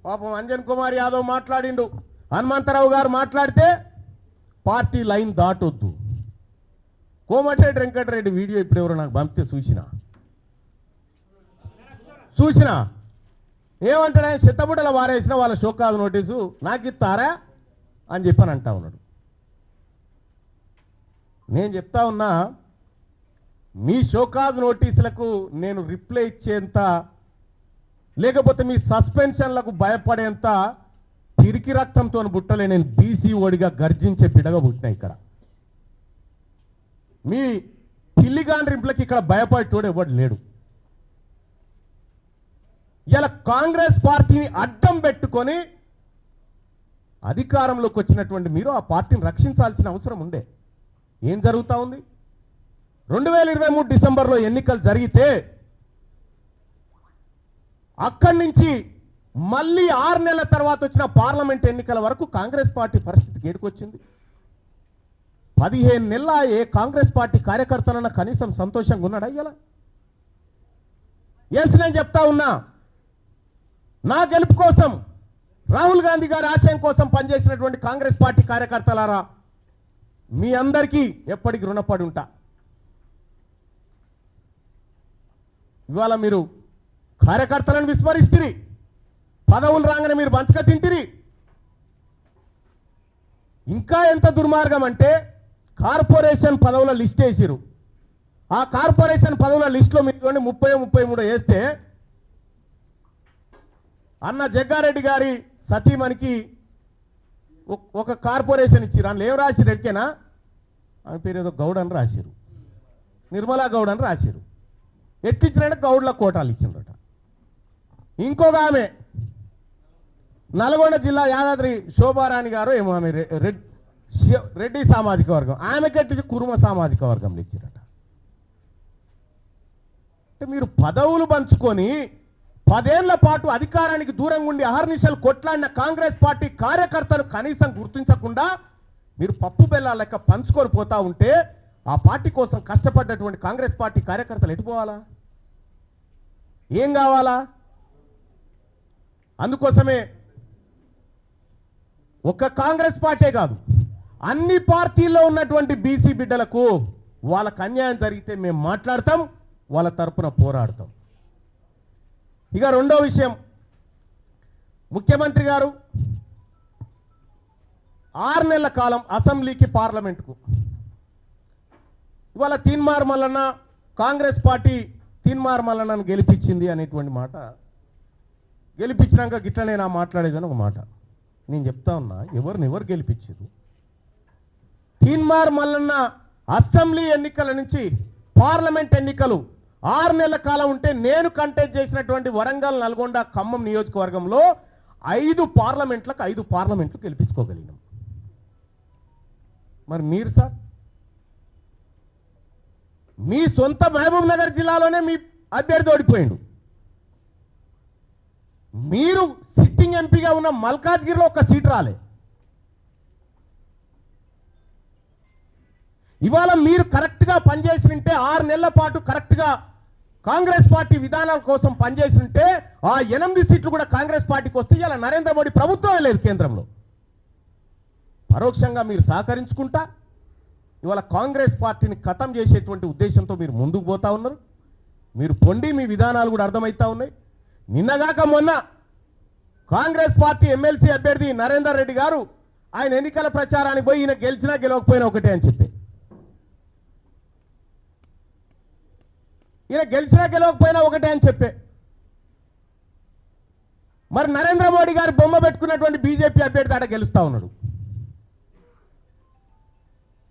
పాపం అంజన్ కుమార్ యాదవ్ మాట్లాడిండు, హనుమంతరావు గారు మాట్లాడితే పార్టీ లైన్ దాటొద్దు. కోమటిరెడ్డి వెంకటరెడ్డి వీడియో ఇప్పుడు ఎవరో నాకు పంపితే చూసినా ఏమంటాడు, ఆయన చెత్తబుట్టల వారేసిన వాళ్ళ షోకాజ్ నోటీసు నాకు ఇస్తారా అని చెప్పని అంటా ఉన్నాడు. నేను చెప్తా ఉన్నా, మీ షోకాజ్ నోటీసులకు నేను రిప్లై ఇచ్చేంత, లేకపోతే మీ సస్పెన్షన్లకు భయపడేంత పిరికి రక్తంతో బుట్టలే నేను బీసీ ఓడిగా గర్జించే పిడగా పుట్టినా. ఇక్కడ మీ పిల్లిగాండ్రింపులకి ఇక్కడ భయపడేటోడు ఎవడు లేడు. ఇలా కాంగ్రెస్ పార్టీని అడ్డం పెట్టుకొని అధికారంలోకి వచ్చినటువంటి మీరు ఆ పార్టీని రక్షించాల్సిన అవసరం ఉండే. ఏం జరుగుతూ ఉంది? 2023 డిసెంబర్లో ఎన్నికలు జరిగితే అక్కడి నుంచి మళ్ళీ 6 నెలల తర్వాత వచ్చిన పార్లమెంట్ ఎన్నికల వరకు కాంగ్రెస్ పార్టీ పరిస్థితి ఏడుకొచ్చింది. 15 నెలల ఏ కాంగ్రెస్ పార్టీ కార్యకర్తలన్న కనీసం సంతోషంగా ఉన్నాడా? ఇలా ఎస్, నేను చెప్తా ఉన్నా, నా గెలుపు కోసం, రాహుల్ గాంధీ గారి ఆశయం కోసం పనిచేసినటువంటి కాంగ్రెస్ పార్టీ కార్యకర్తలారా, మీ అందరికీ ఎప్పటికీ రుణపడి ఉంటా. ఇవాళ మీరు కార్యకర్తలను విస్మరిస్తురి, పదవులు రాగానే మీరు పంచక తింటిరి. ఇంకా ఎంత దుర్మార్గం అంటే, కార్పొరేషన్ పదవుల లిస్ట్ వేసిరు. ఆ కార్పొరేషన్ పదవుల లిస్టులో మీరు 30-33 వేస్తే అన్న జగ్గారెడ్డి గారి సతీమణికి ఒక కార్పొరేషన్ ఇచ్చిరు. అందులో ఏం రాసిరు ఎక్కేనా? ఆమె పేరు ఏదో గౌడ్ అని రాసిరు, నిర్మలా గౌడ్ అని రాసిరు. ఎక్కించినట్టు గౌడ్ల కోటాలు ఇచ్చినట. ఇంకొక ఆమె నల్గొండ జిల్లా యాదాద్రి శోభారాణి గారు ఏమో, ఆమె రెడ్డి సామాజిక వర్గం, ఆమెకెట్టి కురుమ సామాజిక వర్గంలో ఇచ్చిరట. అంటే మీరు పదవులు పంచుకొని 10 ఏళ్ల పాటు అధికారానికి దూరంగా ఉండి అహర్నిశలు కొట్లాడిన కాంగ్రెస్ పార్టీ కార్యకర్తలు కనీసం గుర్తించకుండా మీరు పప్పు బెల్లాల లెక్క పంచుకొని పోతా ఉంటే ఆ పార్టీ కోసం కష్టపడ్డటువంటి కాంగ్రెస్ పార్టీ కార్యకర్తలు ఎటుపోవాలా? ఏం కావాలా? అందుకోసమే ఒక్క కాంగ్రెస్ పార్టీ కాదు, అన్ని పార్టీల్లో ఉన్నటువంటి బీసీ బిడ్డలకు వాళ్ళకు అన్యాయం జరిగితే మేము మాట్లాడతాం, వాళ్ళ తరపున పోరాడతాం. ఇక రెండో విషయం, ముఖ్యమంత్రి గారు 6 నెలల కాలం అసెంబ్లీకి పార్లమెంటుకు ఇవాళ తీన్మార్ మల్లన్న, కాంగ్రెస్ పార్టీ తీన్మార్ మల్లన్నను గెలిపించింది అనేటువంటి మాట, గెలిపించినాక గిట్లనే నా మాట్లాడేదని ఒక మాట. నేను చెప్తా ఉన్నా, ఎవరు గెలిపించారు? తీన్మార్ మల్లన్న అసెంబ్లీ ఎన్నికల నుంచి పార్లమెంట్ ఎన్నికలు 6 నెలల కాలం ఉంటే నేను కంటెస్ట్ చేసినటువంటి వరంగల్, నల్గొండ, ఖమ్మం నియోజకవర్గంలో 5 పార్లమెంట్లు గెలిపించుకోగలిగినాం. మరి మీరు సార్, మీ సొంత మహబూబ్ నగర్ జిల్లాలోనే మీ అభ్యర్థి ఓడిపోయిండు. మీరు సిట్టింగ్ ఎంపీగా ఉన్న మల్కాజ్గిరిలో ఒక సీట్ రాలే. ఇవాళ మీరు కరెక్ట్గా పనిచేసి ఉంటే, 6 నెలల పాటు కరెక్ట్గా కాంగ్రెస్ పార్టీ విధానాల కోసం పనిచేసి ఉంటే ఆ 8 సీట్లు కూడా కాంగ్రెస్ పార్టీకి వస్తే ఇలా నరేంద్ర మోడీ ప్రభుత్వమే లేదు కేంద్రంలో. పరోక్షంగా మీరు సహకరించుకుంటా ఇవాళ కాంగ్రెస్ పార్టీని ఖతం చేసేటువంటి ఉద్దేశంతో మీరు ముందుకు పోతా ఉన్నారు. మీరు పొండి, మీ విధానాలు కూడా అర్థమవుతా ఉన్నాయి. నిన్నగాక మొన్న కాంగ్రెస్ పార్టీ ఎమ్మెల్సీ అభ్యర్థి నరేందర్ రెడ్డి గారు ఆయన ఎన్నికల ప్రచారానికి పోయి ఈయన గెలిచినా గెలవకపోయినా ఒకటే అని చెప్పి, ఈయన గెలిచినా గెలవకపోయినా ఒకటే అని చెప్పే, మరి నరేంద్ర మోడీ గారు బొమ్మ పెట్టుకున్నటువంటి బీజేపీ అభ్యర్థి ఆడ గెలుస్తా ఉన్నాడు.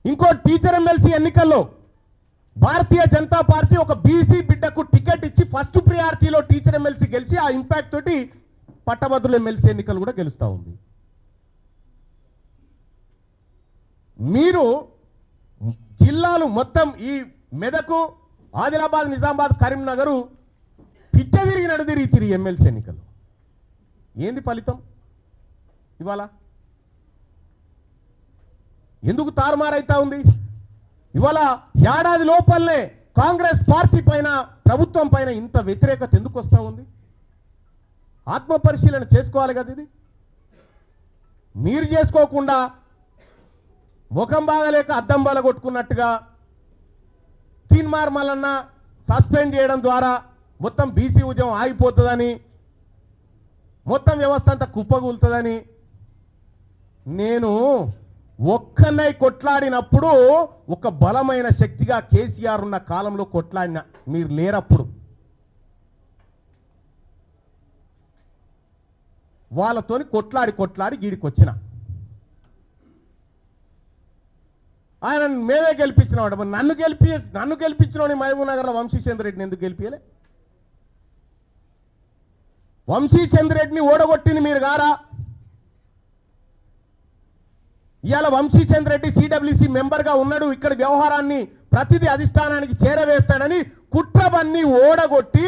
ఇంకో టీచర్ ఎమ్మెల్సీ ఎన్నికల్లో భారతీయ జనతా పార్టీ ఒక బీసీ బిడ్డకు టికెట్ ఇచ్చి ఫస్ట్ ప్రియారిటీలో టీచర్ ఎమ్మెల్సీ గెలిచి ఆ ఇంపాక్ట్ తోటి పట్టభద్రుల ఎమ్మెల్సీ ఎన్నికలు కూడా గెలుస్తూ ఉంది. మీరు జిల్లాలు మొత్తం ఈ మెదకు, ఆదిలాబాద్, నిజామాబాద్, కరీంనగర్ పిట్ట తిరిగి ఎమ్మెల్సీ ఎన్నికలు ఏంది ఫలితం? ఇవాళ ఎందుకు తారుమారైతా ఉంది? ఇవాళ ఏడాది లోపలనే కాంగ్రెస్ పార్టీ పైన, ప్రభుత్వం పైన ఇంత వ్యతిరేకత ఎందుకు వస్తూ ఉంది? ఆత్మ పరిశీలన చేసుకోవాలి కదా. ఇది మీరు చేసుకోకుండా ముఖం బాగలేక అద్దం బాల కొట్టుకున్నట్టుగా తీన్మార్ మల్లన్న సస్పెండ్ చేయడం ద్వారా మొత్తం బీసీ ఉద్యమం ఆగిపోతుందని, మొత్తం వ్యవస్థ అంతా కుప్పగూలుతుందని, నేను ఒక్కనై కొట్లాడినప్పుడు ఒక బలమైన శక్తిగా కేసీఆర్ ఉన్న కాలంలో కొట్లాడిన, మీరు లేరప్పుడు. వాళ్ళతోని కొట్లాడి గీడికి వచ్చిన ఆయన మేమే గెలిపించినాడు. మరి నన్ను గెలిపించినోని మహబూబ్ నగర్లో వంశీచంద్ర రెడ్డిని ఎందుకు గెలిపియలే? వంశీచంద్ర రెడ్డిని ఓడగొట్టింది మీరు గారా? ఇవాళ వంశీచంద్ర రెడ్డి సిడబ్ల్యూసి మెంబర్గా ఉన్నాడు, ఇక్కడ వ్యవహారాన్ని ప్రతిదీ అధిష్టానానికి చేరవేస్తాడని కుట్రబన్ని ఓడగొట్టి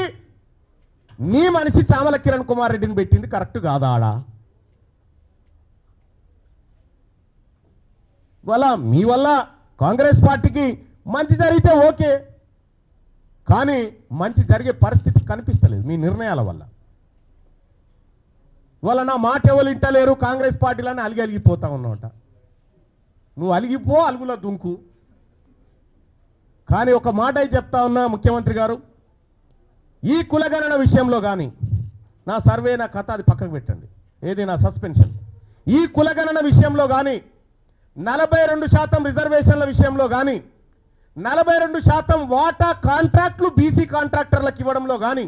నీ మనిషి చామల కిరణ్ కుమార్ రెడ్డిని పెట్టింది కరెక్ట్ కాదా? ఆడ మీ వల్ల కాంగ్రెస్ పార్టీకి మంచి జరిగితే ఓకే, కానీ మంచి జరిగే పరిస్థితి కనిపిస్తలేదు మీ నిర్ణయాల వల్ల. నా మాట ఎవరు ఇంటలేరు కాంగ్రెస్ పార్టీలని అలిగిపోతా ఉన్నావుట. నువ్వు అలిగిపో, అలుగులో దుంకు. కానీ ఒక మాట చెప్తా ఉన్నా ముఖ్యమంత్రి గారు, ఈ కులగణన విషయంలో కానీ నా సర్వే నా కథ అది పక్కకు పెట్టండి, ఏది నా సస్పెన్షన్. ఈ కులగణన విషయంలో కానీ 42% రిజర్వేషన్ల విషయంలో కానీ 42% వాటా కాంట్రాక్టులు బీసీ కాంట్రాక్టర్లకు ఇవ్వడంలో కానీ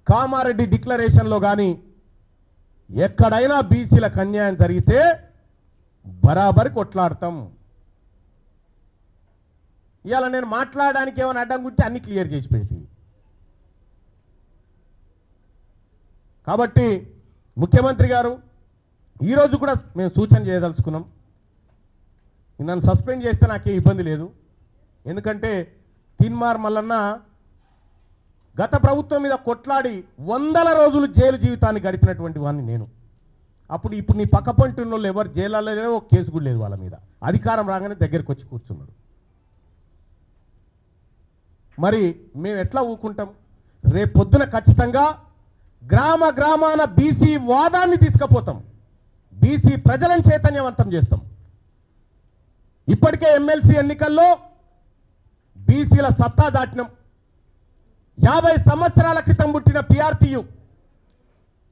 కామారెడ్డి డిక్లరేషన్లో కానీ ఎక్కడైనా బీసీలకు అన్యాయం జరిగితే బరాబరి కొట్లాడతాం. ఇవాళ నేను మాట్లాడడానికి ఏమైనా అడ్డం గుంటే అన్ని క్లియర్ చేసి పెడితే. కాబట్టి ముఖ్యమంత్రి గారు ఈరోజు కూడా మేము సూచన చేయదలుచుకున్నాం, నన్ను సస్పెండ్ చేస్తే నాకేం ఇబ్బంది లేదు. ఎందుకంటే తీన్మార్ మల్లన్న గత ప్రభుత్వం మీద కొట్లాడి 100 రోజులు జైలు జీవితాన్ని గడిపినటువంటి వాడిని నేను. ఇప్పుడు నీ పక్క పంటి ఉన్న వాళ్ళు ఎవరు జైల్లో లేదో కేసు కూడా లేదు వాళ్ళ మీద. అధికారం రాగానే దగ్గరికి వచ్చి కూర్చున్నాడు. మరి మేము ఎట్లా ఊకుంటాం? రేపు పొద్దున ఖచ్చితంగా గ్రామాన బీసీ వాదాన్ని తీసుకుపోతాం, బీసీ ప్రజలను చైతన్యవంతం చేస్తాం. ఇప్పటికే ఎమ్మెల్సీ ఎన్నికల్లో బీసీల సత్తా దాటినం. 50 సంవత్సరాల క్రితం పుట్టిన పిఆర్టీయు,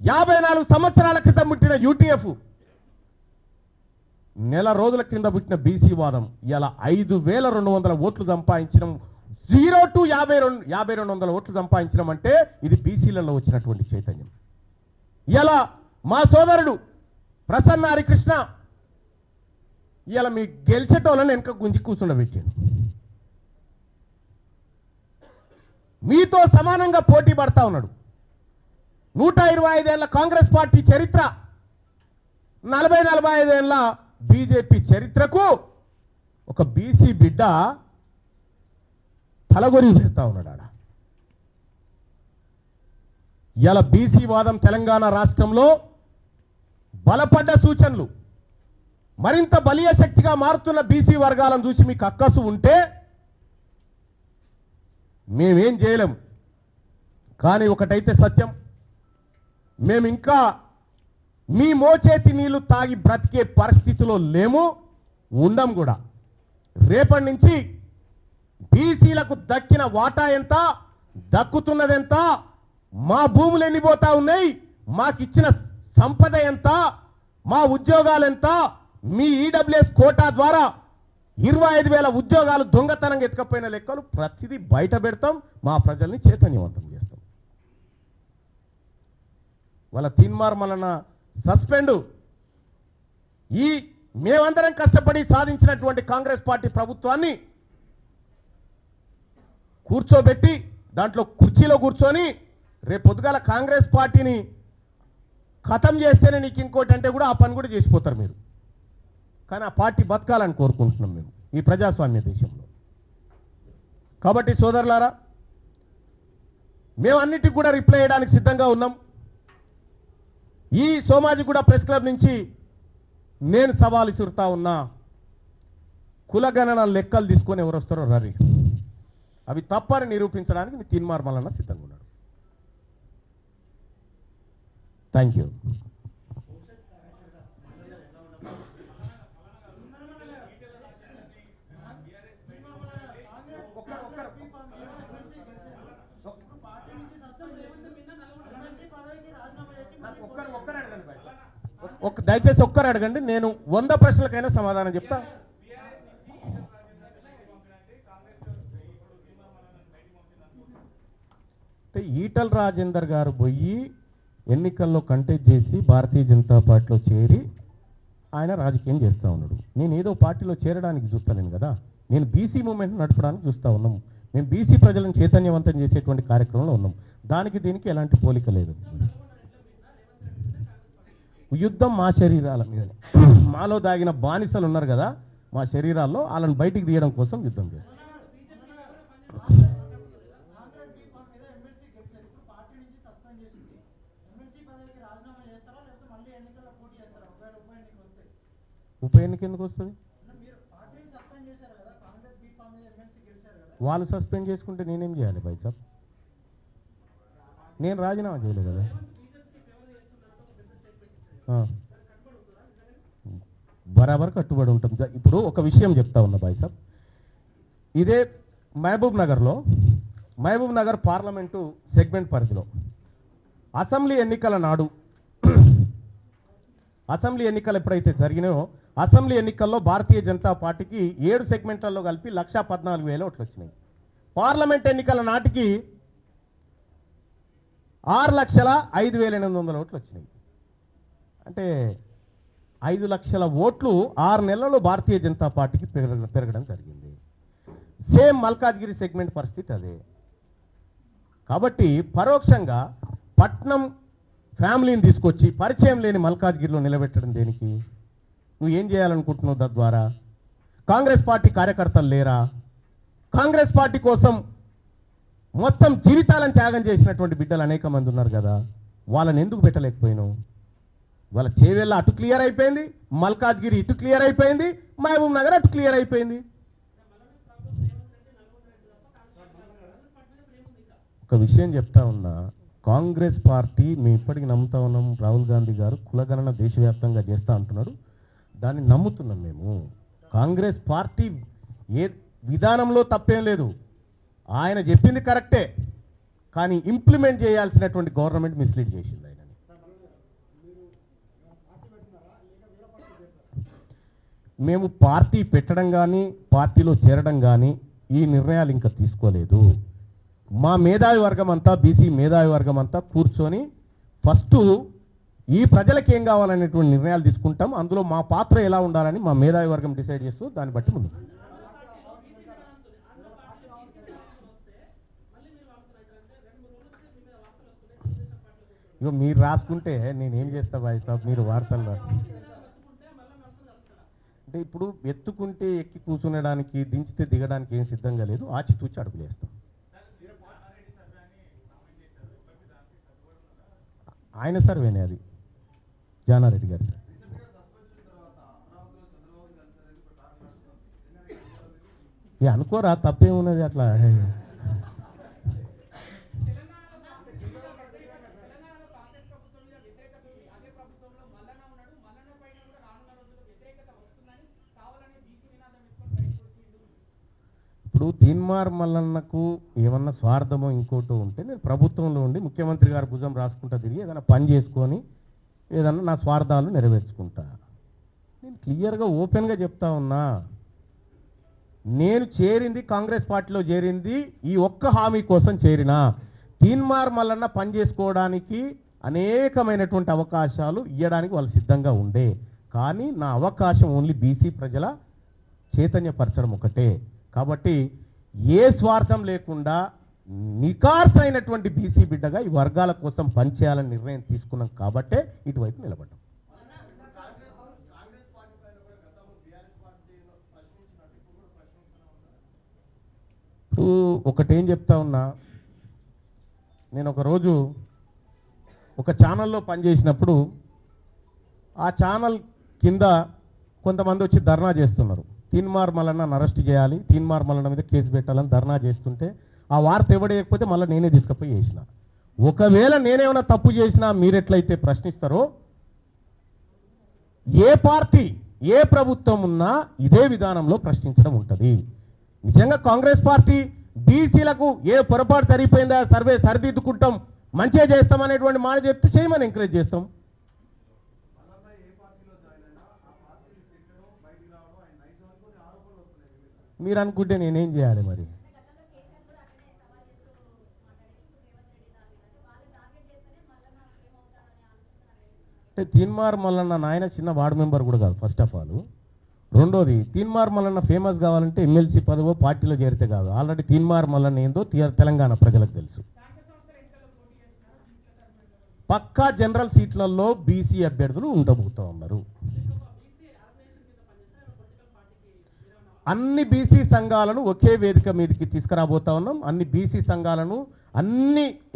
54 సంవత్సరాల క్రితం పుట్టిన యూటీఎఫ్, నెల రోజుల కింద పుట్టిన బీసీ వాదం ఇలా 5200 ఓట్లు సంపాదించడం. 0 to 5200 ఓట్లు సంపాదించడం అంటే ఇది బీసీలలో వచ్చినటువంటి చైతన్యం. ఇలా మా సోదరుడు ప్రసన్న హరికృష్ణ ఇలా మీ గెలిచేటోళ్ళని వెనక గుంజి కూర్చుండబెట్టాడు. మీతో సమానంగా పోటీ పడతా ఉన్నాడు. 125 ఏళ్ల కాంగ్రెస్ పార్టీ చరిత్ర, 40-45 ఏళ్ల బీజేపీ చరిత్రకు ఒక బీసీ బిడ్డ తలగొరి పెడతా ఉన్నాడు ఆడ. ఇలా బీసీ వాదం తెలంగాణ రాష్ట్రంలో బలపడ్డ సూచనలు, మరింత బలీయ శక్తిగా మారుతున్న బీసీ వర్గాలను చూసి మీకు అక్కసు ఉంటే మేమేం చేయలేం. కానీ ఒకటైతే సత్యం, మేము ఇంకా మీ మోచేతి నీళ్లు తాగి బ్రతికే పరిస్థితిలో లేము, ఉండం కూడా. రేపటి నుంచి బీసీలకు దక్కిన వాటా ఎంత, దక్కుతున్నదెంత, మా భూములు ఎన్నిపోతా ఉన్నాయి, మాకిచ్చిన సంపద ఎంత, మా ఉద్యోగాలు ఎంత, మీ ఈడబ్ల్యూఎస్ కోటా ద్వారా 25,000 ఉద్యోగాలు దొంగతనంగా ఎత్తుకపోయిన లెక్కలు ప్రతిదీ బయట పెడతాం, మా ప్రజల్ని చైతన్యవంతం చేస్తాం. వాళ్ళ తీన్మార్ మల్లన్న సస్పెండు ఈ మేమందరం కష్టపడి సాధించినటువంటి కాంగ్రెస్ పార్టీ ప్రభుత్వాన్ని కూర్చోబెట్టి దాంట్లో కుర్చీలో కూర్చొని రేపు పొద్దుగాల కాంగ్రెస్ పార్టీని ఖతం చేస్తేనే నీకు ఇంకోటి అంటే కూడా ఆ పని కూడా చేసిపోతారు మీరు. కానీ ఆ పార్టీ బతకాలని కోరుకుంటున్నాం మేము ఈ ప్రజాస్వామ్య దేశంలో. కాబట్టి సోదరులారా, మేము అన్నిటికి కూడా రిప్లై చేయడానికి సిద్ధంగా ఉన్నాం. ఈ సోమాజిగూడ ప్రెస్ క్లబ్ నుంచి నేను సవాల్ ఇసురుతా ఉన్నా, కులగణన లెక్కలు తీసుకొని ఎవరు వస్తారో రరి, అవి తప్పని నిరూపించడానికి తీన్మార్ మల్లన్న సిద్ధంగా ఉన్నాడు. Thank you. దయచేసి ఒక్కరు అడగండి, నేను 100 ప్రశ్నలకైనా సమాధానం చెప్తా. ఈటల రాజేందర్ గారు పోయి ఎన్నికల్లో కంటెస్ట్ చేసి భారతీయ జనతా పార్టీలో చేరి ఆయన రాజకీయం చేస్తూ ఉన్నాడు. నేను ఏదో పార్టీలో చేరడానికి చూస్తాను కదా, నేను బీసీ మూవ్మెంట్ నడపడానికి చూస్తూ ఉన్నాం. మేము బీసీ ప్రజలను చైతన్యవంతం చేసేటువంటి కార్యక్రమంలో ఉన్నాం. దానికి దీనికి ఎలాంటి పోలిక లేదు. యుద్ధం మా శరీరాల మీద, మాలో దాగిన బానిసలు ఉన్నారు కదా, మా శరీరాల్లో వాళ్ళని బయటికి తీయడం కోసం యుద్ధం చేస్తాం. ఉప ఎన్నిక ఎందుకు వస్తుంది? వాళ్ళు సస్పెండ్ చేసుకుంటే నేనేం చేయాలి భాయ్ సాబ్? నేను రాజీనామా చేయలేదు కదా. బరాబర్ కట్టుబడి ఉంటాం. ఇప్పుడు ఒక విషయం చెప్తా ఉన్నా భాయ్ సాబ్, ఇదే మహబూబ్ నగర్ పార్లమెంటు సెగ్మెంట్ పరిధిలో అసెంబ్లీ ఎన్నికల నాడు, అసెంబ్లీ ఎన్నికలు ఎప్పుడైతే జరిగినాయో అసెంబ్లీ ఎన్నికల్లో భారతీయ జనతా పార్టీకి 7 సెగ్మెంట్లలో కలిపి 1,14,000 ఓట్లు వచ్చినాయి. పార్లమెంట్ ఎన్నికల నాటికి 6,05,800 ఓట్లు వచ్చినాయి. అంటే 5 లక్షల ఓట్లు 6 నెలల్లో భారతీయ జనతా పార్టీకి పెరగడం జరిగింది. సేమ్ మల్కాజ్గిరి సెగ్మెంట్ పరిస్థితి అదే. కాబట్టి పరోక్షంగా పట్నం ఫ్యామిలీని తీసుకొచ్చి పరిచయం లేని మల్కాజ్గిరిలో నిలబెట్టడం దేనికి? నువ్వు ఏం చేయాలనుకుంటున్నావు తద్వారా? కాంగ్రెస్ పార్టీ కార్యకర్తలు లేరా? కాంగ్రెస్ పార్టీ కోసం మొత్తం జీవితాలను త్యాగం చేసినటువంటి బిడ్డలు అనేక మంది ఉన్నారు కదా, వాళ్ళని ఎందుకు పెట్టలేకపోయినావు? వాళ్ళ చేవేళ్ళ అటు క్లియర్ అయిపోయింది, మల్కాజ్గిరి ఇటు క్లియర్ అయిపోయింది, మహబూబ్ నగర్ అటు క్లియర్ అయిపోయింది. ఒక విషయం చెప్తా ఉన్నా, కాంగ్రెస్ పార్టీ మేము ఇప్పటికి నమ్ముతా ఉన్నాం. రాహుల్ గాంధీ గారు కులగణన దేశవ్యాప్తంగా చేస్తూ అంటున్నాడు, దాన్ని నమ్ముతున్నాం మేము. కాంగ్రెస్ పార్టీ ఏ విధానంలో తప్పేం లేదు, ఆయన చెప్పింది కరెక్టే, కానీ ఇంప్లిమెంట్ చేయాల్సినటువంటి గవర్నమెంట్ మిస్లీడ్ చేసింది ఆయనని. మేము పార్టీ పెట్టడం కానీ పార్టీలో చేరడం కానీ ఈ నిర్ణయాలు ఇంకా తీసుకోలేదు. మా మేధావి వర్గం అంతా, బీసీ మేధావి వర్గం అంతా కూర్చొని ఫస్ట్ ఈ ప్రజలకు ఏం కావాలనేటువంటి నిర్ణయాలు తీసుకుంటాం. అందులో మా పాత్ర ఎలా ఉండాలని మా మేధావి వర్గం డిసైడ్ చేస్తూ దాన్ని బట్టి ముందు. ఇగో మీరు రాసుకుంటే నేనేం చేస్తా భాయ్ సాబ్, మీరు వార్తల్లో అంటే ఇప్పుడు ఎత్తుకుంటే ఎక్కి కూర్చునడానికి, దించితే దిగడానికి ఏం సిద్ధంగా లేదు, ఆచితూచి అడుగులు వేస్తాం. ఆయన సర్వేనే అది, జానారెడ్డి గారు సార్. అనుకోరా, తప్పేమున్నది అట్లా. ఇప్పుడు తీన్మార్ మల్లన్నకు ఏమన్నా స్వార్థమో ఇంకోటో ఉంటే, నేను ప్రభుత్వంలో ఉండి ముఖ్యమంత్రి గారు భుజం రాసుకుంటా తిరిగి ఏదైనా పని చేసుకొని ఏదన్నా నా స్వార్థాలు నెరవేర్చుకుంటా. నేను క్లియర్గా ఓపెన్గా చెప్తా ఉన్నా, నేను చేరింది కాంగ్రెస్ పార్టీలో చేరింది ఈ ఒక్క హామీ కోసం చేరినా. తీన్మార్ మల్లన్న పని చేసుకోవడానికి అనేకమైనటువంటి అవకాశాలు ఇవ్వడానికి వాళ్ళు సిద్ధంగా ఉండే, కానీ నా అవకాశం ఓన్లీ బీసీ ప్రజల చైతన్యపరచడం ఒకటే. కాబట్టి ఏ స్వార్థం లేకుండా నికార్స్ అయినటువంటి బీసీ బిడ్డగా ఈ వర్గాల కోసం పనిచేయాలని నిర్ణయం తీసుకున్నాం కాబట్టే ఇటువైపు నిలబడ్డాం. ఇప్పుడు ఒకటేం చెప్తా ఉన్నా, నేను ఒకరోజు ఒక ఛానల్లో పనిచేసినప్పుడు ఆ ఛానల్ కింద కొంతమంది వచ్చి ధర్నా చేస్తున్నారు. తీన్మార్ మల్లన్న అరెస్ట్ చేయాలి, తీన్మార్ మల్లన్న మీద కేసు పెట్టాలని ధర్నా చేస్తుంటే ఆ వార్త ఎవడేయకపోతే మళ్ళీ నేనే తీసుకుపోయి వేసిన. ఒకవేళ నేనేమైనా తప్పు చేసినా మీరెట్లయితే ప్రశ్నిస్తారో ఏ పార్టీ ఏ ప్రభుత్వం ఉన్నా ఇదే విధానంలో ప్రశ్నించడం ఉంటుంది. నిజంగా కాంగ్రెస్ పార్టీ బీసీలకు ఏ పొరపాటు సరిపోయిందా సర్వే సరిదిద్దుకుంటాం మంచిగా చేస్తాం అనేటువంటి మాట చెప్తే చేయమని ఎంకరేజ్ చేస్తాం. మీరు అనుకుంటే నేనేం చేయాలి మరి? అంటే తీన్మార్ మల్లన్న నాయన చిన్న వార్డు మెంబర్ కూడా కాదు ఫస్ట్ ఆఫ్ ఆల్. రెండోది తీన్మార్ మల్లన్న ఫేమస్ కావాలంటే ఎమ్మెల్సీ పదవో పార్టీలో చేరితే కాదు. ఆల్రెడీ తీన్మార్ మల్లన్న ఏందో తెలంగాణ ప్రజలకు తెలుసు. పక్కా జనరల్ సీట్లలో బీసీ అభ్యర్థులు ఉండబోతూ ఉన్నారు. అన్ని బీసీ సంఘాలను ఒకే వేదిక మీదకి తీసుకురాబోతా ఉన్నాం. అన్ని బీసీ సంఘాలను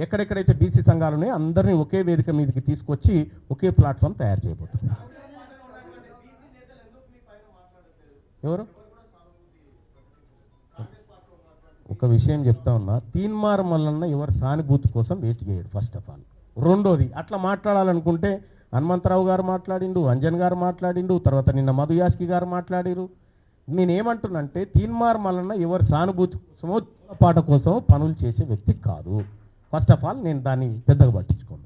ఎక్కడెక్కడైతే బీసీ సంఘాలు ఉన్నాయో అందరినీ ఒకే వేదిక మీదకి తీసుకొచ్చి ఒకే ప్లాట్ఫామ్ తయారు చేయబోతాం. ఎవరు? ఒక విషయం చెప్తా ఉన్నా, తీన్మార్ మల్లన్న ఎవరు సానుభూతి కోసం వెయిట్ చేయడు ఫస్ట్ ఆఫ్ ఆల్. రెండోది అట్లా మాట్లాడాలనుకుంటే హనుమంతరావు గారు మాట్లాడిండు, అంజన్ గారు మాట్లాడిండు, తర్వాత నిన్న మధు యాస్కి గారు మాట్లాడిరు. నేనేమంటున్నంటే తీన్మార్ మల్లన్న ఎవరు సానుభూతి కోసమో పాట కోసం పనులు చేసే వ్యక్తి కాదు. ఫస్ట్ ఆఫ్ ఆల్ నేను దాన్ని పెద్దగా పట్టించుకోను.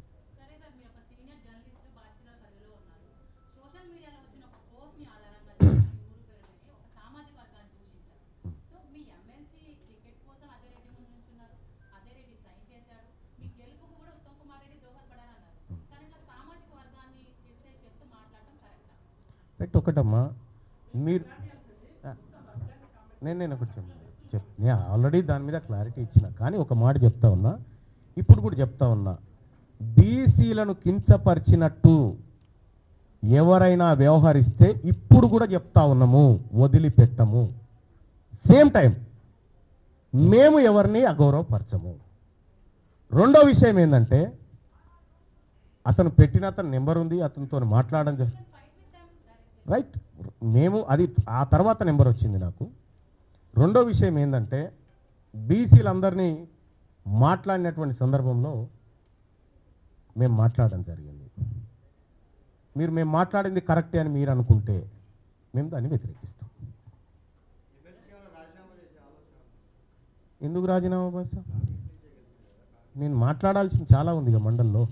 ఒకటమ్మా మీరు నేను ఒకటి నేను ఆల్రెడీ దాని మీద క్లారిటీ ఇచ్చిన, కానీ ఒక మాట చెప్తా ఉన్నా, ఇప్పుడు కూడా చెప్తా ఉన్నా, బీసీలను కించపరిచినట్టు ఎవరైనా వ్యవహరిస్తే ఇప్పుడు కూడా చెప్తా ఉన్నాము వదిలిపెట్టము. సేమ్ టైం మేము ఎవరిని అగౌరవపరచము. రెండో విషయం ఏంటంటే అతను పెట్టిన అతని నెంబర్ ఉంది, అతనితో మాట్లాడడం రైట్. మేము అది ఆ తర్వాత నెంబర్ వచ్చింది నాకు. రెండో విషయం ఏంటంటే బీసీలందరినీ మాట్లాడినటువంటి సందర్భంలో మేము మాట్లాడడం జరిగింది. మేము మాట్లాడింది కరెక్టే అని మీరు అనుకుంటే మేము దాన్ని వ్యతిరేకిస్తాం. ఎందుకు రాజీనామా బస్? నేను మాట్లాడాల్సింది చాలా ఉంది ఇక మండల్లో.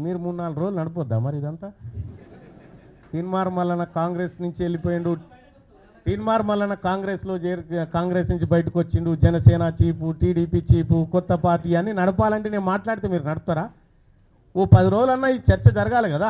మీరు 3-4 రోజులు నడిపోద్దా మరి ఇదంతా? తీన్మార్ మల్లన్న కాంగ్రెస్ నుంచి వెళ్ళిపోయిండు, తీన్మార్ మల్లన్న కాంగ్రెస్ నుంచి బయటకు వచ్చిండు, జనసేన చీపు, టీడీపీ చీపు, కొత్త పార్టీ అన్నీ నడపాలంటే నేను మాట్లాడితే మీరు నడుపుతారా? ఓ 10 రోజులన్నా ఈ చర్చ జరగాలి కదా.